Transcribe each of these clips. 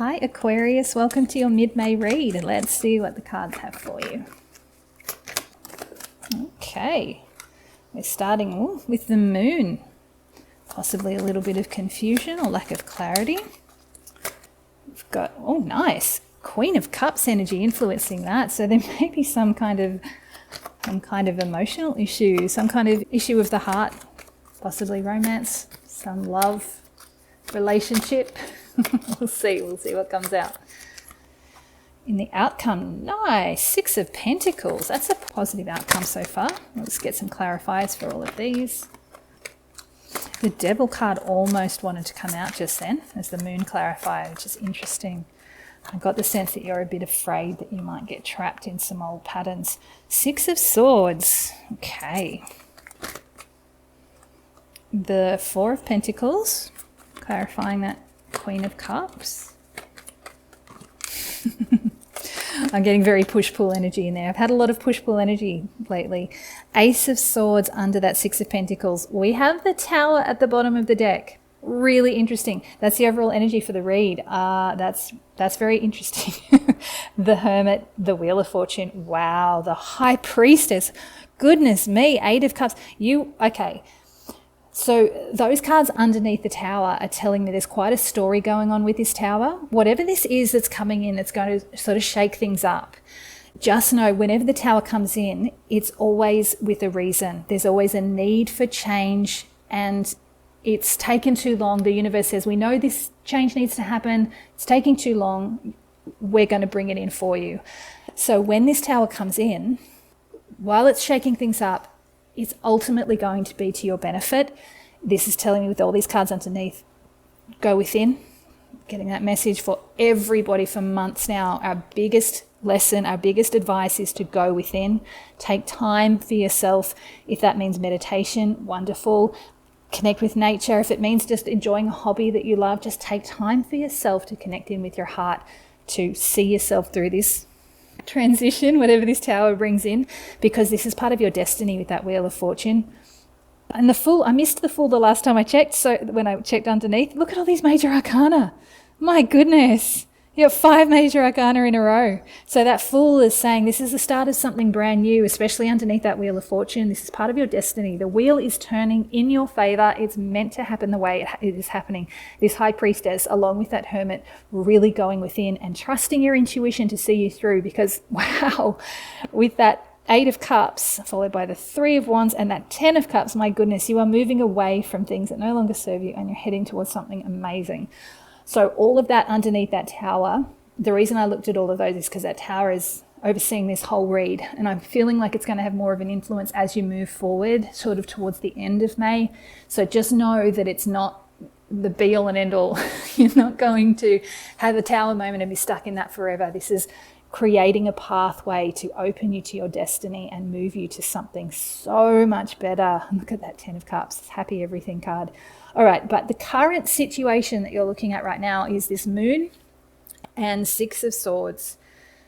Hi Aquarius, welcome to your mid-May read, and let's see what the cards have for you. Okay, we're starting with the moon. Possibly a little bit of confusion or lack of clarity. We've got, oh nice, Queen of Cups energy influencing that. So there may be some kind of emotional issue, some kind of issue of the heart, possibly romance, some love, relationship. We'll see what comes out. In the outcome, nice, Six of Pentacles. That's a positive outcome so far. Let's get some clarifiers for all of these. The Devil card almost wanted to come out just then as the moon clarifier, which is interesting. I got the sense that you're a bit afraid that you might get trapped in some old patterns. Six of Swords. Okay. The Four of Pentacles, clarifying that Queen of Cups. I'm getting very push-pull energy in there. I've had a lot of push-pull energy lately. Ace of Swords under that Six of Pentacles. We have the Tower at the bottom of the deck. Really interesting. That's the overall energy for the read. That's very interesting. The Hermit, the Wheel of Fortune. Wow, the High Priestess. Goodness me, Eight of Cups. Okay. So those cards underneath the Tower are telling me there's quite a story going on with this Tower. Whatever this is that's coming in, it's going to sort of shake things up. Just know whenever the Tower comes in, it's always with a reason. There's always a need for change, and it's taken too long. The universe says, we know this change needs to happen. It's taking too long. We're going to bring it in for you. So when this Tower comes in, while it's shaking things up, it's ultimately going to be to your benefit. This is telling me with all these cards underneath, go within. Getting that message for everybody for months now. Our biggest lesson, our biggest advice is to go within. Take time for yourself. If that means meditation, wonderful. Connect with nature. If it means just enjoying a hobby that you love, just take time for yourself to connect in with your heart, to see yourself through this transition, whatever this Tower brings in, because this is part of your destiny with that Wheel of Fortune. And the Fool, I missed the Fool the last time I checked, so when I checked underneath, look at all these major arcana. My goodness, you have 5 major arcana in a row. So that Fool is saying this is the start of something brand new, especially underneath that Wheel of Fortune. This is part of your destiny. The wheel is turning in your favor. It's meant to happen the way it is happening. This High Priestess, along with that Hermit, really going within and trusting your intuition to see you through, because wow, with that Eight of Cups, followed by the Three of Wands and that 10 of Cups, my goodness, you are moving away from things that no longer serve you and you're heading towards something amazing. So all of that underneath that Tower, the reason I looked at all of those is because that Tower is overseeing this whole read, and I'm feeling like it's going to have more of an influence as you move forward, sort of towards the end of May. So just know that it's not the be all and end all. You're not going to have a Tower moment and be stuck in that forever. This is creating a pathway to open you to your destiny and move you to something so much better. Look at that 10 of Cups, happy everything card. All right, but the current situation that you're looking at right now is this Moon and Six of Swords.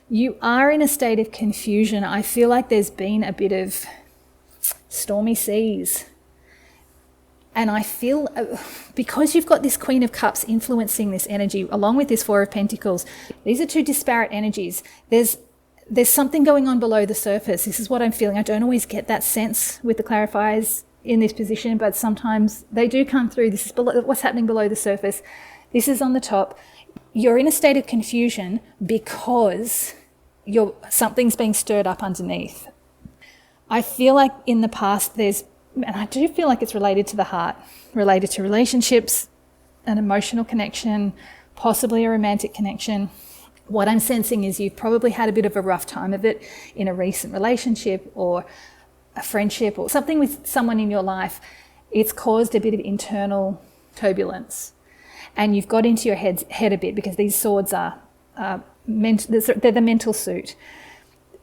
You are in a state of confusion. I feel like there's been a bit of stormy seas. And I feel, because you've got this Queen of Cups influencing this energy, along with this Four of Pentacles, these are two disparate energies. There's something going on below the surface. This is what I'm feeling. I don't always get that sense with the clarifiers in this position, but sometimes they do come through. This is what's happening below the surface. This is on the top. You're in a state of confusion because something's being stirred up underneath. I feel like in the past and I do feel like it's related to the heart, related to relationships, an emotional connection, possibly a romantic connection. What I'm sensing is you've probably had a bit of a rough time of it in a recent relationship or a friendship or something with someone in your life. It's caused a bit of internal turbulence, and you've got into your head a bit, because these swords are they're the mental suit.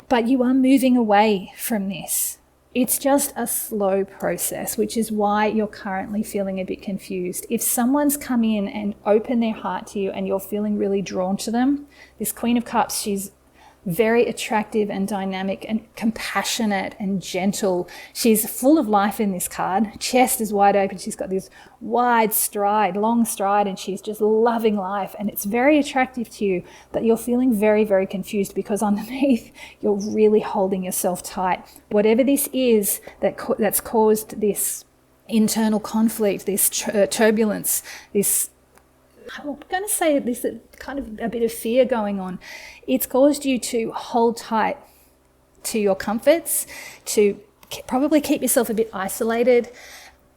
But you are moving away from this. It's just a slow process, which is why you're currently feeling a bit confused. If someone's come in and opened their heart to you and you're feeling really drawn to them, this Queen of Cups, she's very attractive and dynamic and compassionate and gentle. She's full of life in this card. Chest is wide open. She's got this wide stride, long stride, and she's just loving life. And it's very attractive to you, but you're feeling very, very confused because underneath you're really holding yourself tight. Whatever this is that's caused this internal conflict, this turbulence, this, I'm going to say this kind of a bit of fear going on. It's caused you to hold tight to your comforts, to probably keep yourself a bit isolated,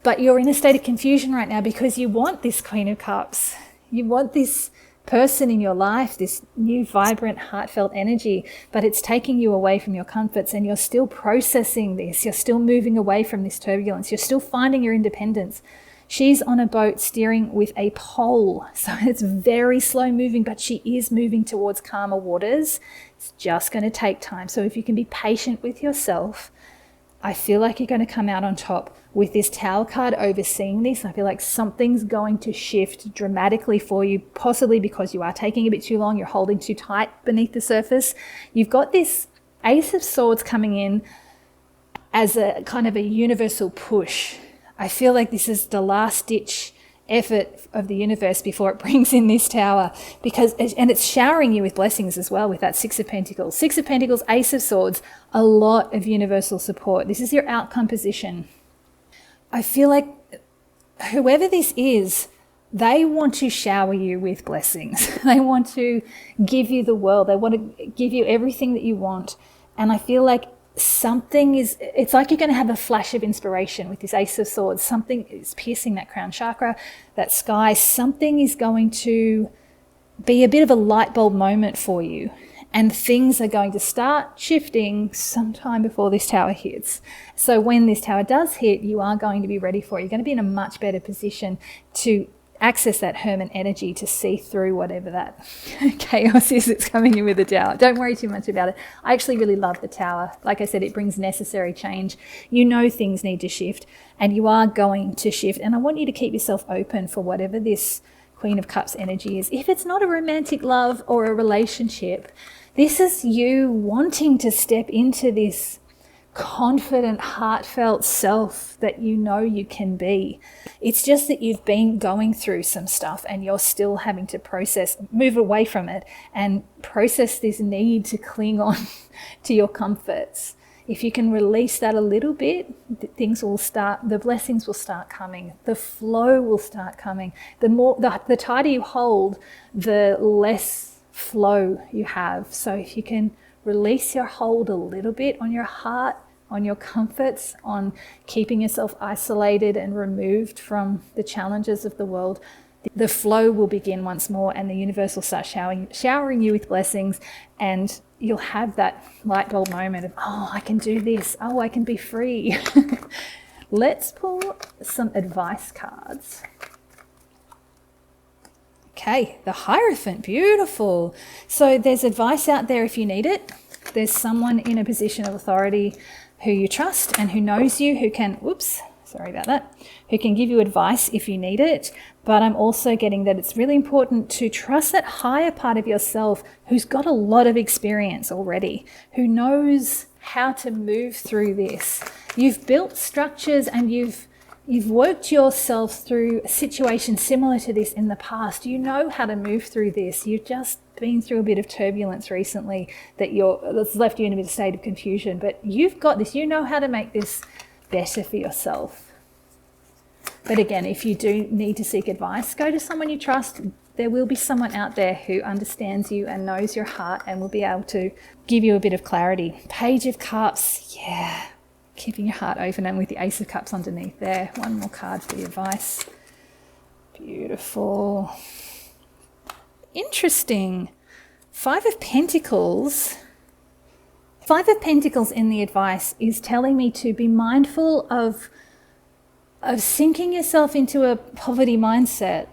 but you're in a state of confusion right now because you want this Queen of Cups. You want this person in your life, this new, vibrant, heartfelt energy, but it's taking you away from your comforts and you're still processing this. You're still moving away from this turbulence. You're still finding your independence. She's on a boat steering with a pole, so it's very slow moving, but she is moving towards calmer waters. It's just going to take time. So if you can be patient with yourself, I feel like you're going to come out on top with this Tower card overseeing this. I feel like something's going to shift dramatically for you, possibly because you are taking a bit too long, you're holding too tight beneath the surface. You've got this Ace of Swords coming in as a kind of a universal push. I feel like this is the last ditch effort of the universe before it brings in this Tower, and it's showering you with blessings as well with that Six of Pentacles. Six of Pentacles, Ace of Swords, a lot of universal support. This is your outcome position. I feel like whoever this is, they want to shower you with blessings. They want to give you the world. They want to give you everything that you want. And I feel like it's like you're going to have a flash of inspiration with this Ace of Swords. Something is piercing that crown chakra, that sky. Something is going to be a bit of a light bulb moment for you. And things are going to start shifting sometime before this Tower hits. So when this Tower does hit, you are going to be ready for it. You're going to be in a much better position to access that Hermit energy, to see through whatever that chaos is that's coming in with the Tower. Don't worry too much about it. I actually really love the Tower. Like I said, it brings necessary change. You know things need to shift, and you are going to shift. And I want you to keep yourself open for whatever this Queen of Cups energy is. If it's not a romantic love or a relationship, this is you wanting to step into this confident, heartfelt self that you know you can be. It's just that you've been going through some stuff and you're still having to move away from it and process this need to cling on to your comforts. If you can release that a little bit, the blessings will start coming. The flow will start coming. The tighter you hold, the less flow you have. So if you can release your hold a little bit on your heart, on your comforts, on keeping yourself isolated and removed from the challenges of the world, the flow will begin once more, and the universe will start showering you with blessings, and you'll have that light bulb moment of, oh, I can do this. Oh, I can be free. Let's pull some advice cards. Okay, the Hierophant, beautiful. So there's advice out there if you need it. There's someone in a position of authority who you trust and who knows you, who can, who can give you advice if you need it. But I'm also getting that it's really important to trust that higher part of yourself who's got a lot of experience already, who knows how to move through this. You've built structures and you've worked yourself through situations similar to this in the past. You know how to move through this. You've just been through a bit of turbulence recently that's left you in a bit of state of confusion, but you've got this. You know how to make this better for yourself. But again, if you do need to seek advice, go to someone you trust. There will be someone out there who understands you and knows your heart and will be able to give you a bit of clarity. Page of Cups, yeah. Keeping your heart open, and with the Ace of Cups underneath there. One more card for the advice. Beautiful. Interesting. Five of Pentacles. Five of Pentacles in the advice is telling me to be mindful of sinking yourself into a poverty mindset.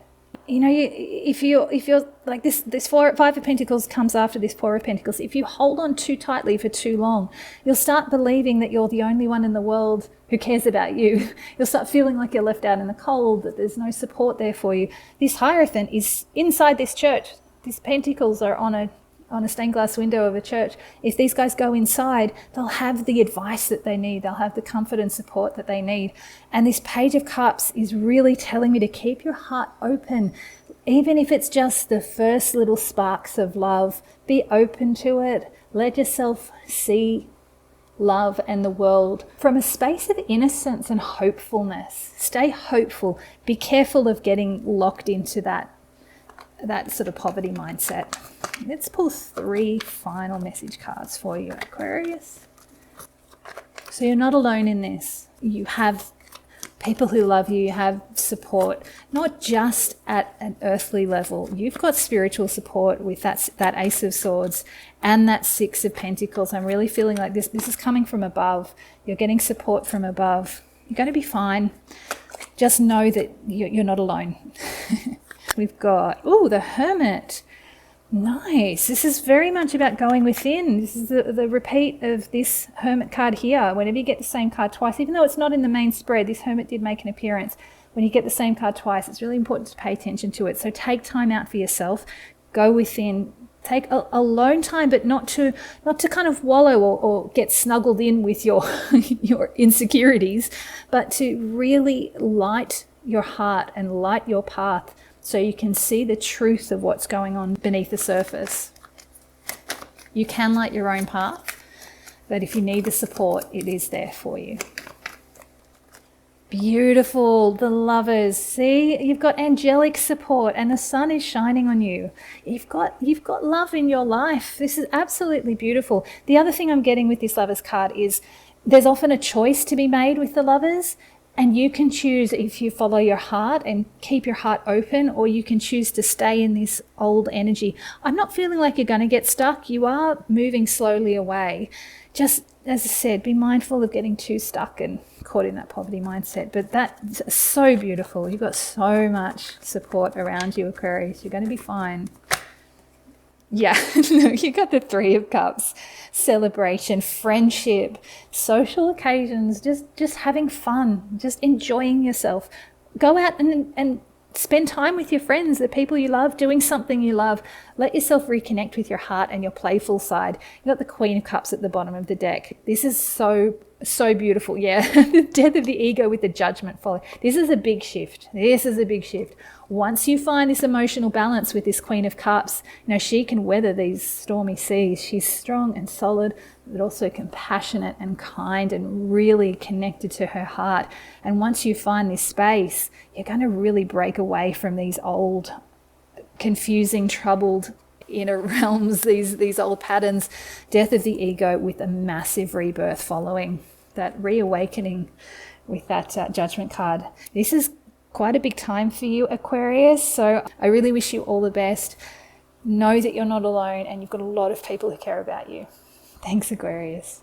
You know, if you're like this Five of Pentacles comes after this Four of Pentacles. If you hold on too tightly for too long, you'll start believing that you're the only one in the world who cares about you. You'll start feeling like you're left out in the cold, that there's no support there for you. This Hierophant is inside this church. These Pentacles are on on a stained glass window of a church. If these guys go inside, they'll have the advice that they need. They'll have the comfort and support that they need. And this Page of Cups is really telling me to keep your heart open. Even if it's just the first little sparks of love, be open to it. Let yourself see love and the world from a space of innocence and hopefulness. Stay hopeful. Be careful of getting locked into that sort of poverty mindset. Let's pull 3 final message cards for you, Aquarius. So you're not alone in this. You have people who love you, you have support, not just at an earthly level. You've got spiritual support with that Ace of Swords and that 6 of Pentacles. I'm really feeling like this is coming from above. You're getting support from above. You're going to be fine. Just know that you're not alone. We've got, the Hermit. Nice. This is very much about going within. This is the repeat of this Hermit card here. Whenever you get the same card twice, even though it's not in the main spread, this Hermit did make an appearance. When you get the same card twice, it's really important to pay attention to it. So take time out for yourself. Go within. Take alone time, but not to kind of wallow or get snuggled in with your your insecurities, but to really light your heart and light your path, so you can see the truth of what's going on beneath the surface. You can light your own path, but if you need the support, it is there for you. Beautiful, the Lovers. See, you've got angelic support and the sun is shining on you. You've got love in your life. This is absolutely beautiful. The other thing I'm getting with this Lovers card is there's often a choice to be made with the Lovers. And you can choose if you follow your heart and keep your heart open, or you can choose to stay in this old energy. I'm not feeling like you're going to get stuck. You are moving slowly away. Just, as I said, be mindful of getting too stuck and caught in that poverty mindset. But that's so beautiful. You've got so much support around you, Aquarius. You're going to be fine. Yeah, you got the 3 of Cups. Celebration, friendship, social occasions, just having fun, just enjoying yourself. Go out and spend time with your friends, the people you love, doing something you love. Let yourself reconnect with your heart and your playful side. You got the Queen of Cups at the bottom of the deck. This is so beautiful. Yeah, the death of the ego with the Judgment follow. This is a big shift. This is a big shift. Once you find this emotional balance with this Queen of Cups, she can weather these stormy seas. She's strong and solid, but also compassionate and kind and really connected to her heart. And once you find this space, you're going to really break away from these old, confusing, troubled inner realms, these old patterns. Death of the ego with a massive rebirth following. That reawakening with that Judgment card. This is quite a big time for you, Aquarius. So I really wish you all the best. Know that you're not alone and you've got a lot of people who care about you. Thanks, Aquarius.